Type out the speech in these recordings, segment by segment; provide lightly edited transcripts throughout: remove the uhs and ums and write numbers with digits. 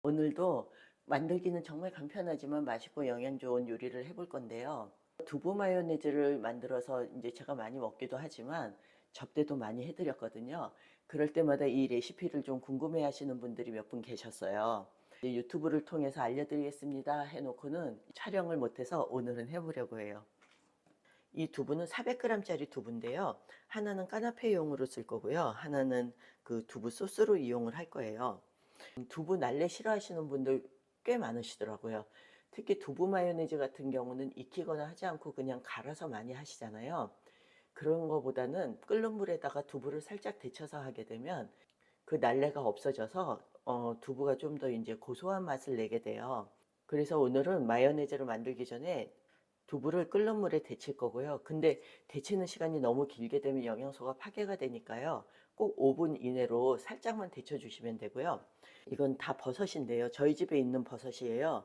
오늘도 만들기는 정말 간편하지만 맛있고 영양 좋은 요리를 해볼 건데요. 두부 마요네즈를 만들어서 이제 제가 많이 먹기도 하지만 접대도 많이 해드렸거든요. 그럴 때마다 이 레시피를 좀 궁금해 하시는 분들이 몇 분 계셨어요. 이제 유튜브를 통해서 알려드리겠습니다 해놓고는 촬영을 못해서 오늘은 해보려고 해요. 이 두부는 400g짜리 두부인데요. 하나는 까나페용으로 쓸 거고요. 하나는 그 두부 소스로 이용을 할 거예요. 두부 날래 싫어하시는 분들 꽤 많으시더라고요. 특히 두부 마요네즈 같은 경우는 익히거나 하지 않고 그냥 갈아서 많이 하시잖아요. 그런 거보다는 끓는 물에다가 두부를 살짝 데쳐서 하게 되면 그 날래가 없어져서 두부가 좀 더 이제 고소한 맛을 내게 돼요. 그래서 오늘은 마요네즈를 만들기 전에 두부를 끓는 물에 데칠 거고요. 근데 데치는 시간이 너무 길게 되면 영양소가 파괴가 되니까요. 꼭 5분 이내로 살짝만 데쳐주시면 되고요. 이건 다 버섯인데요. 저희 집에 있는 버섯이에요.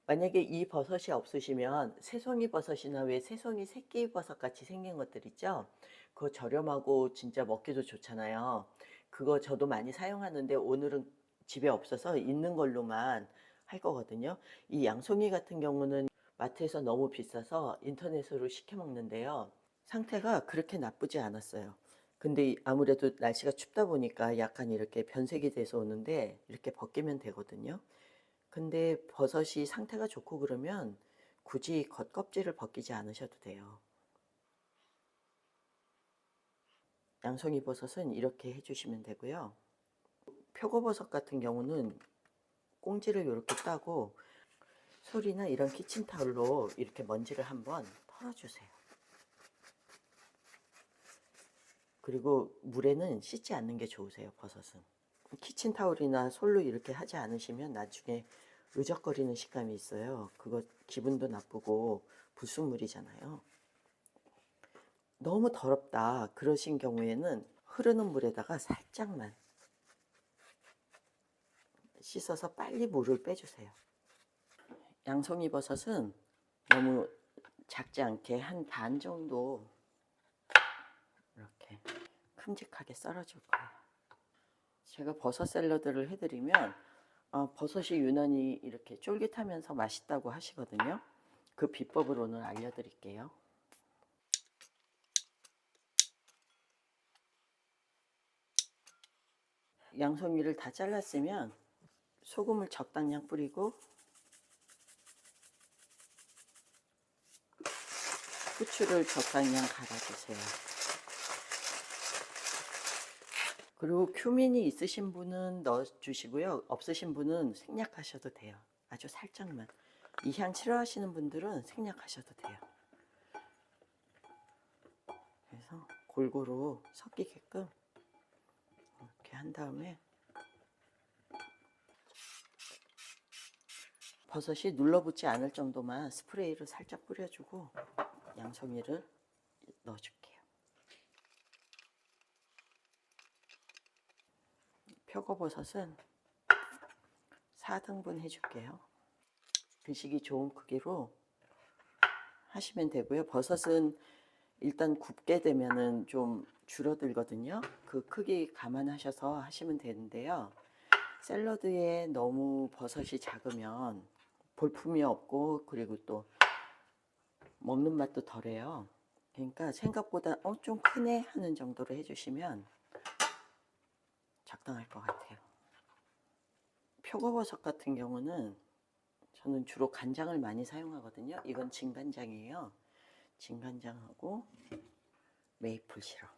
만약에 이 버섯이 없으시면 새송이 버섯이나 왜 새송이 새끼 버섯 같이 생긴 것들 있죠? 그거 저렴하고 진짜 먹기도 좋잖아요. 그거 저도 많이 사용하는데 오늘은 집에 없어서 있는 걸로만 할 거거든요. 이 양송이 같은 경우는 마트에서 너무 비싸서 인터넷으로 시켜 먹는데요. 상태가 그렇게 나쁘지 않았어요. 근데 아무래도 날씨가 춥다 보니까 약간 이렇게 변색이 돼서 오는데 이렇게 벗기면 되거든요. 근데 버섯이 상태가 좋고 그러면 굳이 겉껍질을 벗기지 않으셔도 돼요. 양송이 버섯은 이렇게 해주시면 되고요. 표고버섯 같은 경우는 꽁지를 이렇게 따고 솔이나 이런 키친타올로 이렇게 먼지를 한번 털어주세요. 그리고 물에는 씻지 않는 게 좋으세요, 버섯은. 키친타올이나 솔로 이렇게 하지 않으시면 나중에 으적거리는 식감이 있어요. 그거 기분도 나쁘고 불순물이잖아요. 너무 더럽다 그러신 경우에는 흐르는 물에다가 살짝만 씻어서 빨리 물을 빼주세요. 양송이 버섯은 너무 작지 않게 한 반 정도 이렇게 큼직하게 썰어줄 거예요. 제가 버섯 샐러드를 해드리면 버섯이 유난히 이렇게 쫄깃하면서 맛있다고 하시거든요. 그 비법을 오늘 알려드릴게요. 양송이를 다 잘랐으면 소금을 적당량 뿌리고 후추를 적당량 갈아주세요. 그리고 큐민이 있으신 분은 넣어주시고요. 없으신 분은 생략하셔도 돼요. 아주 살짝만. 이 향 싫어하시는 분들은 생략하셔도 돼요. 그래서 골고루 섞이게끔 이렇게 한 다음에 버섯이 눌러붙지 않을 정도만 스프레이를 살짝 뿌려주고 양송이를 넣어줄게요. 표고버섯은 4등분 해줄게요. 드시기 좋은 크기로 하시면 되고요. 버섯은 일단 굽게 되면은 좀 줄어들거든요. 그 크기 감안하셔서 하시면 되는데요. 샐러드에 너무 버섯이 작으면 볼품이 없고 그리고 또 먹는 맛도 덜해요. 그러니까 생각보다 좀 크네 하는 정도로 해주시면 적당할 것 같아요. 표고버섯 같은 경우는 저는 주로 간장을 많이 사용하거든요. 이건 진간장이에요. 진간장하고 메이플 시럽,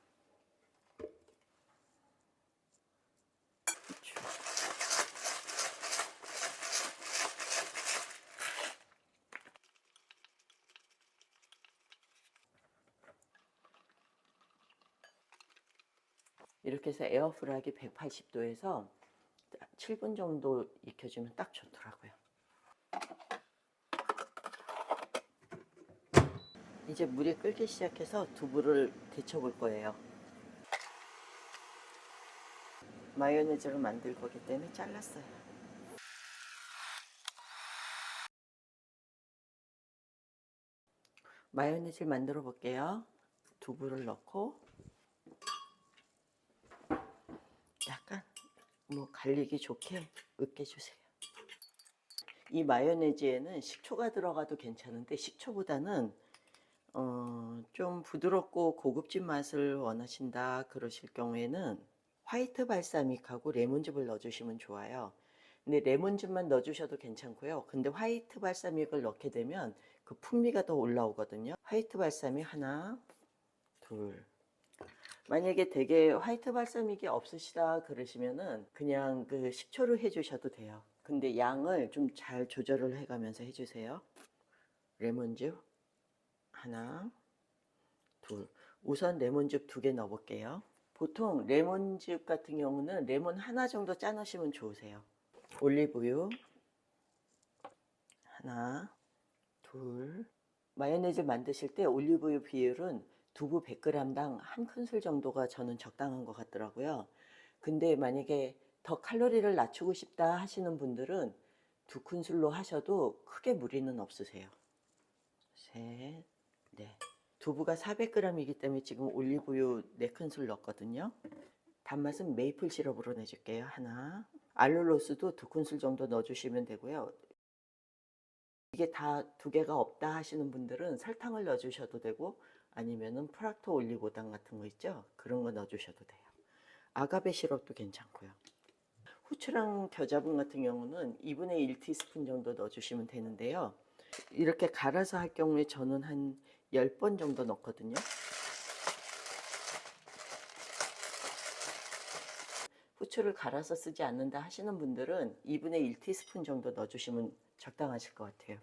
후추. 이렇게 해서 에어프라이기 180도에서 7분 정도 익혀주면 딱 좋더라고요. 이제 물이 끓기 시작해서 두부를 데쳐볼 거예요. 마요네즈를 만들 거기 때문에 잘랐어요. 마요네즈를 만들어 볼게요. 두부를 넣고 약간 갈리기 좋게 으깨주세요. 이 마요네즈에는 식초가 들어가도 괜찮은데 식초보다는 좀 부드럽고 고급진 맛을 원하신다 그러실 경우에는 화이트 발사믹하고 레몬즙을 넣어주시면 좋아요. 근데 레몬즙만 넣어주셔도 괜찮고요. 근데 화이트 발사믹을 넣게 되면 그 풍미가 더 올라오거든요. 화이트 발사믹 하나, 둘. 만약에 되게 화이트 발사믹이 없으시다 그러시면은 그냥 그 식초를 해주셔도 돼요. 근데 양을 좀 잘 조절을 해가면서 해주세요. 레몬즙 하나, 둘. 우선 레몬즙 2개 넣어볼게요. 보통 레몬즙 같은 경우는 레몬 하나 정도 짜 넣으시면 좋으세요. 올리브유 하나, 둘. 마요네즈 만드실 때 올리브유 비율은 두부 100g당 1큰술 정도가 저는 적당한 것 같더라고요. 근데 만약에 더 칼로리를 낮추고 싶다 하시는 분들은 2큰술로 하셔도 크게 무리는 없으세요. 셋, 넷. 두부가 400g이기 때문에 지금 올리브유 4큰술 넣었거든요. 단맛은 메이플 시럽으로 내줄게요. 하나. 알룰로스도 2큰술 정도 넣어주시면 되고요. 이게 다 2개가 없다 하시는 분들은 설탕을 넣어주셔도 되고 아니면은 프락토 올리고당 같은 거 있죠? 그런 거 넣어주셔도 돼요. 아가베 시럽도 괜찮고요. 후추랑 겨자분 같은 경우는 2분의 1 티스푼 정도 넣어주시면 되는데요. 이렇게 갈아서 할 경우에 저는 한 10번 정도 넣거든요. 후추를 갈아서 쓰지 않는다 하시는 분들은 2분의 1 티스푼 정도 넣어주시면 적당하실 것 같아요.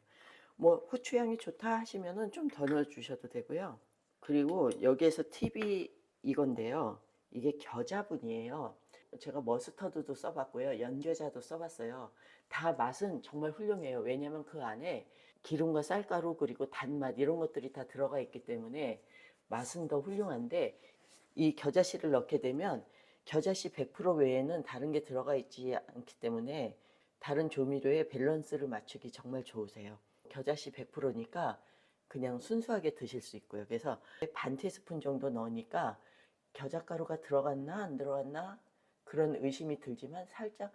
뭐 후추 향이 좋다 하시면은 좀 더 넣어주셔도 되고요. 그리고 여기에서 팁이 이건데요. 이게 겨자분이에요. 제가 머스터드도 써봤고요. 연겨자도 써봤어요. 다 맛은 정말 훌륭해요. 왜냐면 그 안에 기름과 쌀가루 그리고 단맛 이런 것들이 다 들어가 있기 때문에 맛은 더 훌륭한데 이 겨자씨를 넣게 되면 겨자씨 100% 외에는 다른 게 들어가 있지 않기 때문에 다른 조미료의 밸런스를 맞추기 정말 좋으세요. 겨자씨 100%니까 그냥 순수하게 드실 수 있고요. 그래서 반 티스푼 정도 넣으니까 겨자가루가 들어갔나 안 들어갔나 그런 의심이 들지만 살짝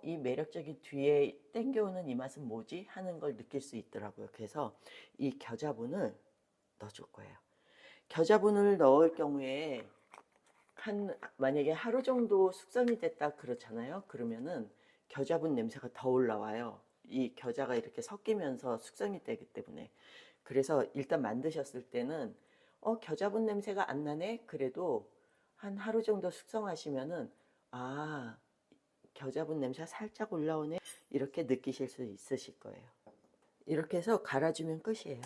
이 매력적인 뒤에 땡겨오는 이 맛은 뭐지 하는 걸 느낄 수 있더라고요. 그래서 이 겨자분을 넣어줄 거예요. 겨자분을 넣을 경우에 만약에 하루 정도 숙성이 됐다 그렇잖아요. 그러면은 겨자분 냄새가 더 올라와요. 이 겨자가 이렇게 섞이면서 숙성이 되기 때문에. 그래서 일단 만드셨을 때는 겨자분 냄새가 안 나네. 그래도 한 하루 정도 숙성하시면은 아, 겨자분 냄새가 살짝 올라오네. 이렇게 느끼실 수 있으실 거예요. 이렇게 해서 갈아주면 끝이에요.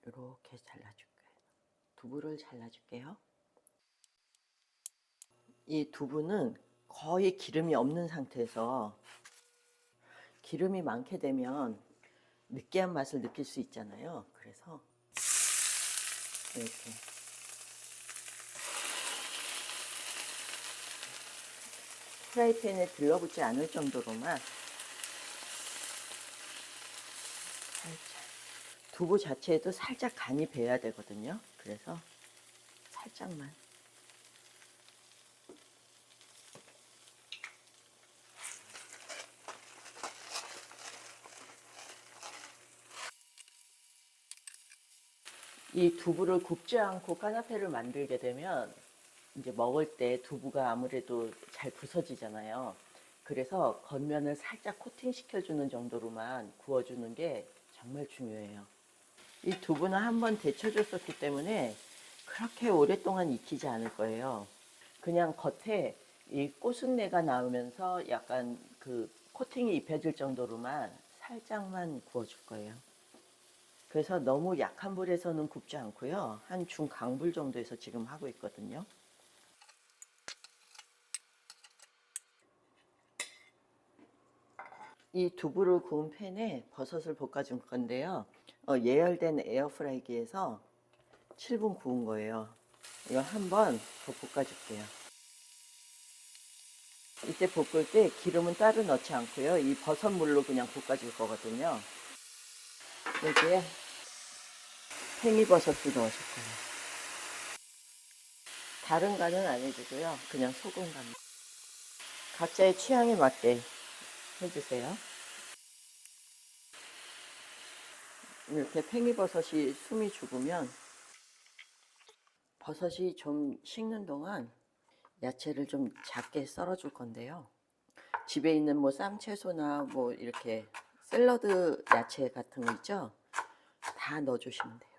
이렇게 잘라줄게요. 두부를 잘라줄게요. 이 두부는 거의 기름이 없는 상태에서 기름이 많게 되면 느끼한 맛을 느낄 수 있잖아요. 그래서 이렇게 프라이팬에 들러붙지 않을 정도로만 살짝 두부 자체에도 살짝 간이 배야 되거든요. 그래서 살짝만 이 두부를 굽지 않고 까나페를 만들게 되면 이제 먹을 때 두부가 아무래도 잘 부서지잖아요. 그래서 겉면을 살짝 코팅 시켜주는 정도로만 구워주는 게 정말 중요해요. 이 두부는 한번 데쳐줬었기 때문에 그렇게 오랫동안 익히지 않을 거예요. 그냥 겉에 이 꼬순내가 나오면서 약간 그 코팅이 입혀질 정도로만 살짝만 구워줄 거예요. 그래서 너무 약한 불에서는 굽지 않고요. 한 중강불 정도에서 지금 하고 있거든요. 이 두부를 구운 팬에 버섯을 볶아줄 건데요. 예열된 에어프라이기에서 7분 구운 거예요. 이거 한번 더 볶아줄게요. 이때 볶을 때 기름은 따로 넣지 않고요. 이 버섯물로 그냥 볶아줄 거거든요. 여기에 팽이버섯도 넣어줄 거예요. 다른 간은 안 해주고요. 그냥 소금 간. 각자의 취향에 맞게 해주세요. 이렇게 팽이버섯이 숨이 죽으면 버섯이 좀 식는 동안 야채를 좀 작게 썰어 줄 건데요. 집에 있는 뭐 쌈채소나 뭐 이렇게 샐러드 야채 같은 거 있죠? 다 넣어 주시면 돼요.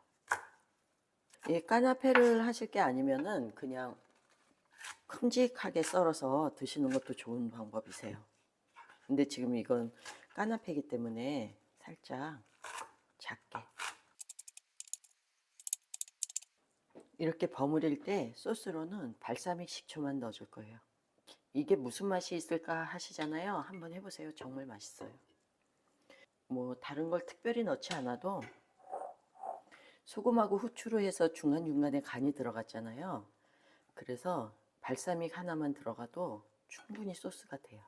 이 까나페를 하실 게 아니면은 그냥 큼직하게 썰어서 드시는 것도 좋은 방법이세요. 근데 지금 이건 까나페이기 때문에 살짝 작게 이렇게 버무릴 때 소스로는 발사믹 식초만 넣어줄 거예요. 이게 무슨 맛이 있을까 하시잖아요. 한번 해보세요. 정말 맛있어요. 뭐 다른 걸 특별히 넣지 않아도 소금하고 후추로 해서 중간중간에 간이 들어갔잖아요. 그래서 발사믹 하나만 들어가도 충분히 소스가 돼요.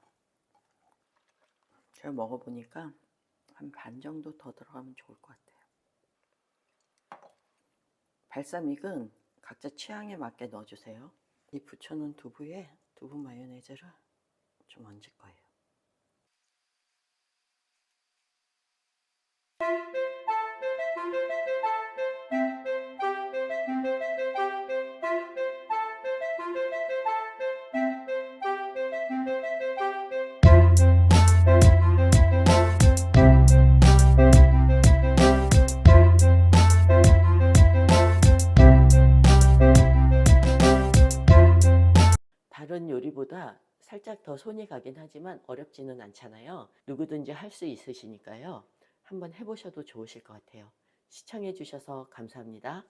제가 먹어보니까 한 반 정도 더 들어가면 좋을 것 같아요. 발사믹은 각자 취향에 맞게 넣어주세요. 이 부쳐놓은 두부에 두부 마요네즈를 좀 얹을 거예요. 다른 요리보다 살짝 더 손이 가긴 하지만 어렵지는 않잖아요. 누구든지 할 수 있으시니까요. 한번 해보셔도 좋으실 것 같아요. 시청해 주셔서 감사합니다.